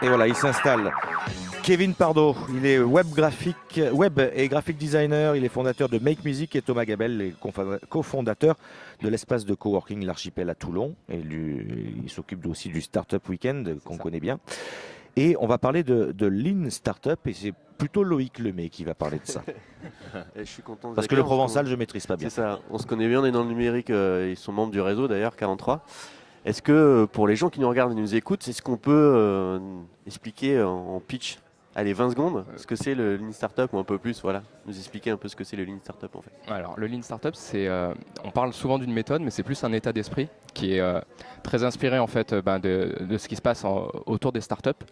Et voilà, il s'installe. Kevin Pardo, il est web et graphic designer. Il est fondateur de Make Music et Thomas Gabel est cofondateur de l'espace de coworking L'Archipel à Toulon. Et il s'occupe aussi du Startup Weekend qu'on connaît bien. Et on va parler de Lean Startup et c'est plutôt Loïc Lemay qui va parler de ça. Et je suis content. Parce que le provençal, je ne maîtrise pas bien. C'est ça, on se connaît bien, on est dans le numérique, ils sont membres du réseau d'ailleurs, 43. Est-ce que pour les gens qui nous regardent et nous écoutent, est-ce qu'on peut expliquer en pitch, allez 20 secondes, ce que c'est le Lean Startup ou un peu plus, voilà, nous expliquer un peu ce que c'est le Lean Startup en fait. Alors le Lean Startup, on parle souvent d'une méthode, mais c'est plus un état d'esprit qui est très inspiré en fait de ce qui se passe autour des startups.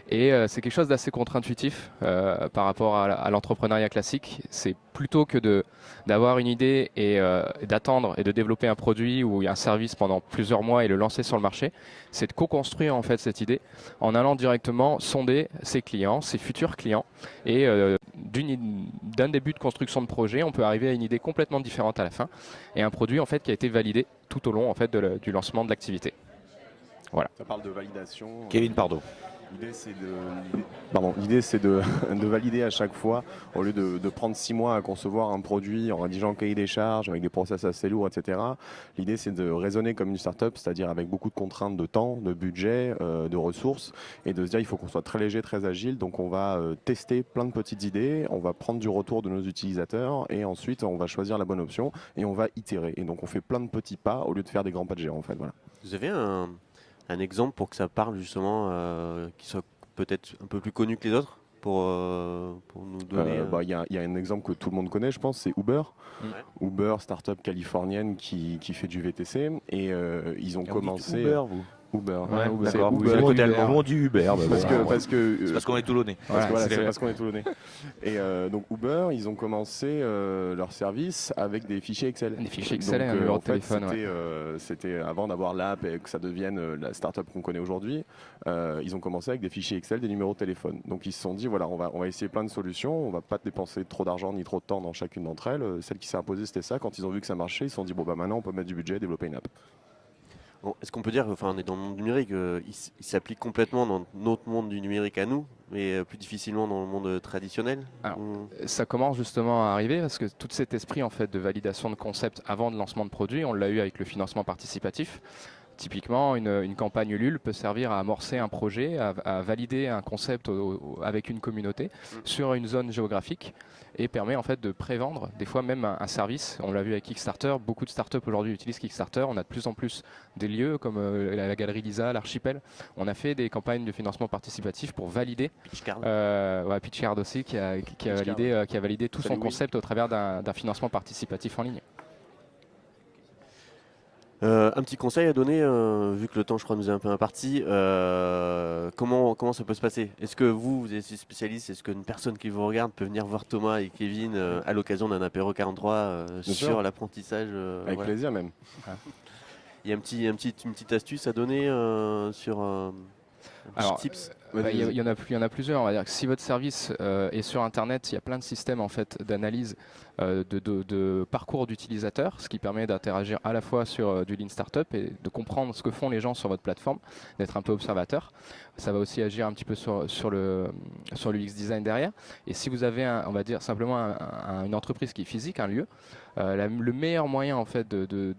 Et c'est quelque chose d'assez contre-intuitif par rapport à l'entrepreneuriat classique. C'est plutôt que d'avoir une idée et d'attendre et de développer un produit ou un service pendant plusieurs mois et le lancer sur le marché. C'est de co-construire en fait cette idée en allant directement sonder ses clients, ses futurs clients. Et d'un début de construction de projet, on peut arriver à une idée complètement différente à la fin et un produit en fait qui a été validé tout au long en fait du lancement de l'activité. Voilà. Ça parle de validation. Kevin Pardo. L'idée c'est de valider à chaque fois, au lieu de prendre 6 mois à concevoir un produit en rédigeant un cahier des charges avec des process assez lourds, etc. L'idée c'est de raisonner comme une start-up, c'est-à-dire avec beaucoup de contraintes de temps, de budget, de ressources, et de se dire il faut qu'on soit très léger, très agile. Donc on va tester plein de petites idées, on va prendre du retour de nos utilisateurs et ensuite on va choisir la bonne option et on va itérer. Et donc on fait plein de petits pas au lieu de faire des grands pas de géant en fait. Voilà. Vous avez un exemple pour que ça parle justement, qui soit peut-être un peu plus connu que les autres pour nous donner y a un exemple que tout le monde connaît, je pense, c'est Uber. Ouais. Uber, start-up californienne qui fait du VTC. Et ils ont commencé... Uber, vous Uber. Ouais, Uber. d'accord. Uber. On dit Uber. C'est parce qu'on est toulonnais. C'est parce qu'on est toulonnais. Et donc Uber, ils ont commencé leur service avec des fichiers Excel. Des fichiers Excel et un numéro de téléphone. C'était avant d'avoir l'app et que ça devienne la start-up qu'on connaît aujourd'hui. Ils ont commencé avec des fichiers Excel, des numéros de téléphone. Donc ils se sont dit, voilà, on va essayer plein de solutions. On va pas dépenser trop d'argent ni trop de temps dans chacune d'entre elles. Celle qui s'est imposée, c'était ça. Quand ils ont vu que ça marchait, ils se sont dit, bon, bah maintenant, on peut mettre du budget et développer une app. Bon, est-ce qu'on peut dire, enfin on est dans le monde numérique, il s'applique complètement dans notre monde du numérique à nous, mais plus difficilement dans le monde traditionnel? Alors, ça commence justement à arriver parce que tout cet esprit en fait de validation de concept avant le lancement de produit, on l'a eu avec le financement participatif. Typiquement, une campagne Ulule peut servir à amorcer un projet, à valider un concept avec une communauté sur une zone géographique et permet en fait de prévendre des fois même un service. On l'a vu avec Kickstarter, beaucoup de startups aujourd'hui utilisent Kickstarter. On a de plus en plus des lieux comme la galerie Lisa, l'Archipel. On a fait des campagnes de financement participatif pour valider. Pitchcard aussi qui a validé tout son concept au travers d'un financement participatif en ligne. Un petit conseil à donner, vu que le temps je crois nous est un peu imparti, comment ça peut se passer? Est-ce que vous êtes spécialiste? Est-ce qu'une personne qui vous regarde peut venir voir Thomas et Kevin à l'occasion d'un apéro 43 sur l'apprentissage? Avec plaisir même. Il y a une petite astuce à donner sur tips. Il y en a plusieurs. On va dire que si votre service est sur Internet, il y a plein de systèmes en fait d'analyse de parcours d'utilisateurs, ce qui permet d'interagir à la fois sur du Lean Startup et de comprendre ce que font les gens sur votre plateforme, d'être un peu observateur. Ça va aussi agir un petit peu sur le UX design derrière. Et si vous avez, on va dire simplement une entreprise qui est physique, un lieu, le meilleur moyen en fait de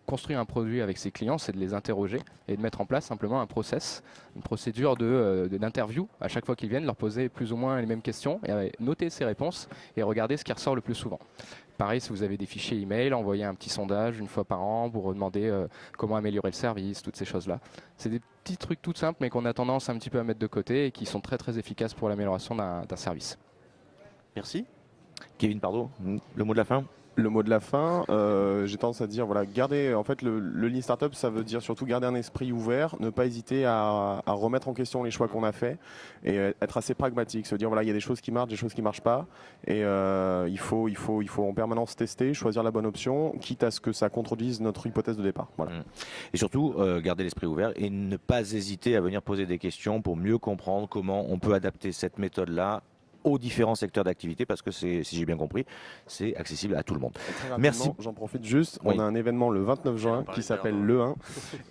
construire un produit avec ses clients, c'est de les interroger et de mettre en place simplement un process, une procédure d'interview à chaque fois qu'ils viennent, leur poser plus ou moins les mêmes questions et noter ces réponses et regarder ce qui ressort le plus souvent. Pareil, si vous avez des fichiers email, envoyez un petit sondage une fois par an pour demander comment améliorer le service, toutes ces choses-là. C'est des petits trucs tout simples mais qu'on a tendance un petit peu à mettre de côté et qui sont très très efficaces pour l'amélioration d'un service. Merci. Kevin Pardo, le mot de la fin? Le mot de la fin, j'ai tendance à dire, voilà, garder, en fait, le Lean Startup, ça veut dire surtout garder un esprit ouvert, ne pas hésiter à remettre en question les choix qu'on a faits et être assez pragmatique, se dire, voilà, il y a des choses qui marchent, des choses qui marchent pas, et il faut en permanence tester, choisir la bonne option, quitte à ce que ça contredise notre hypothèse de départ. Voilà. Et surtout, garder l'esprit ouvert et ne pas hésiter à venir poser des questions pour mieux comprendre comment on peut adapter cette méthode-là aux différents secteurs d'activité parce que c'est, si j'ai bien compris, c'est accessible à tout le monde. Très rapidement, Merci. J'en profite juste. Oui. On a un événement le 29 juin parler qui de s'appelle merde, Le 1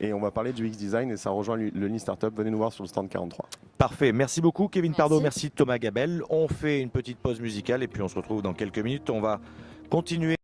et on va parler du UX design et ça rejoint le Lean Startup. Venez nous voir sur le stand 43. Parfait. Merci beaucoup, Kevin Merci. Pardo. Merci, Thomas Gabel. On fait une petite pause musicale et puis on se retrouve dans quelques minutes. On va continuer.